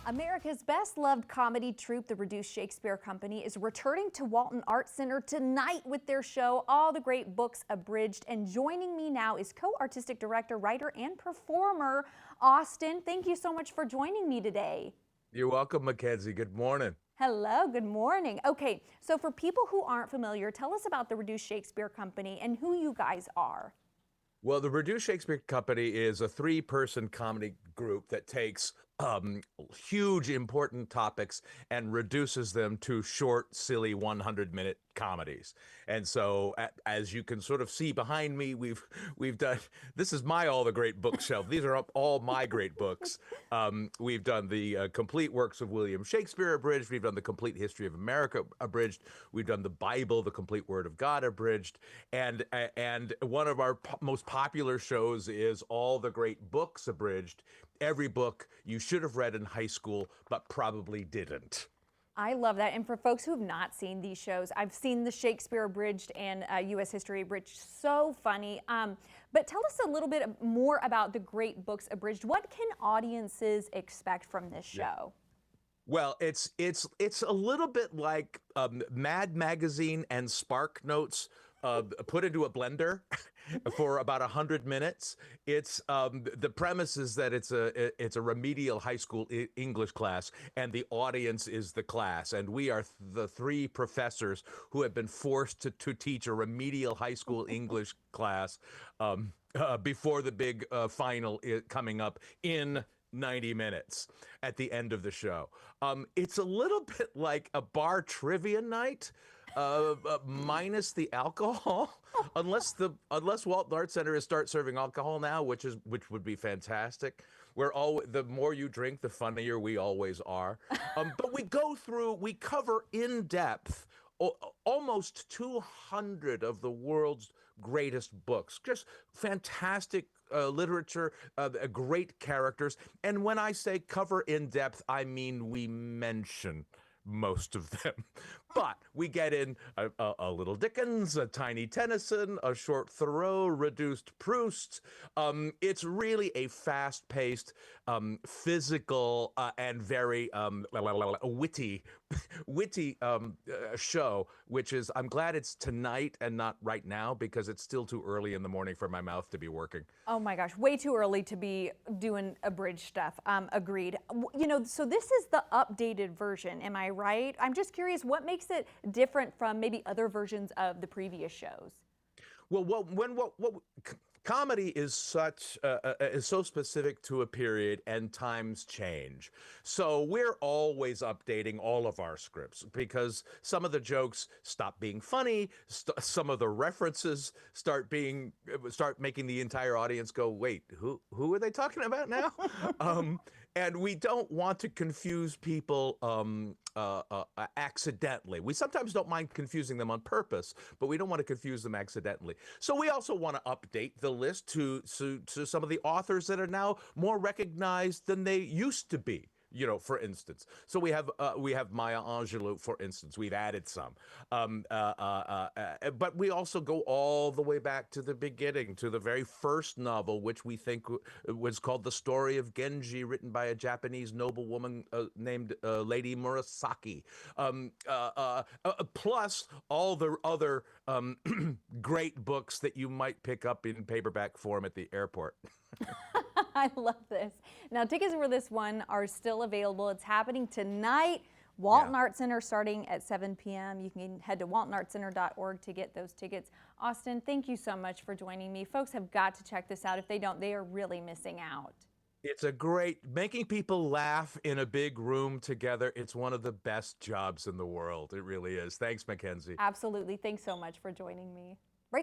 America's best-loved comedy troupe, the Reduced Shakespeare Company, is returning to Walton Arts Center tonight with their show, All the Great Books Abridged. And joining me now is co-artistic director, writer, and performer, Austin. Thank you so much for joining me today. You're welcome, Mackenzie. Good morning. Hello, good morning. Okay, so for people who aren't familiar, tell us about the Reduced Shakespeare Company and who you guys are. Well, the Reduced Shakespeare Company is a three-person comedy group that takes huge, important topics and reduces them to short, silly 100-minute comedies. And so, as you can sort of see behind me, we've done this is my all the great bookshelf. These are all my great books. We've done the complete works of William Shakespeare abridged. We've done the complete history of America abridged. We've done the Bible, the complete Word of God abridged, and one of our most popular shows is All the Great Books Abridged. Every book you should have read in high school, but probably didn't. I love that. And for folks who have not seen these shows, I've seen the Shakespeare Abridged and U.S. History Abridged. So funny. But tell us a little bit more about the Great Books Abridged. What can audiences expect from this show? Well, it's a little bit like Mad Magazine and Spark Notes put into a blender for about 100 minutes. It's the premise is that it's a remedial high school English class, and the audience is the class, and we are the three professors who have been forced to teach a remedial high school English class before the big final coming up in 90 minutes at the end of the show. It's a little bit like a bar trivia night, minus the alcohol, unless Walton Arts Center starts serving alcohol now, which would be fantastic. The more you drink, the funnier we always are. But we cover in depth almost 200 of the world's greatest books, just fantastic literature, great characters. And when I say cover in depth, I mean we mention most of them. But we get in a little Dickens, a tiny Tennyson, a short Thoreau, reduced Proust. It's really a fast-paced, physical, and very witty show, which is, I'm glad it's tonight and not right now, because it's still too early in the morning for my mouth to be working. Oh my gosh, way too early to be doing abridged stuff. Agreed. So this is the updated version, am I right? I'm just curious, what makes it different from maybe other versions of the previous shows? Well, comedy is so specific to a period, and times change. So we're always updating all of our scripts because some of the jokes stop being funny, some of the references start making the entire audience go, wait, who are they talking about now? And we don't want to confuse people accidentally. We sometimes don't mind confusing them on purpose, but we don't want to confuse them accidentally. So we also want to update the list to some of the authors that are now more recognized than they used to be. For instance, so we have Maya Angelou, for instance. We've added some, but we also go all the way back to the beginning, to the very first novel, which we think was called The Story of Genji, written by a Japanese noblewoman named Lady Murasaki. Plus all the other great books that you might pick up in paperback form at the airport. I love this. Now, tickets for this one are still available. It's happening tonight. Walton Arts Center starting at 7 p.m. You can head to waltonartscenter.org to get those tickets. Austin, thank you so much for joining me. Folks have got to check this out. If they don't, they are really missing out. It's making people laugh in a big room together. It's one of the best jobs in the world. It really is. Thanks, Mackenzie. Absolutely. Thanks so much for joining me.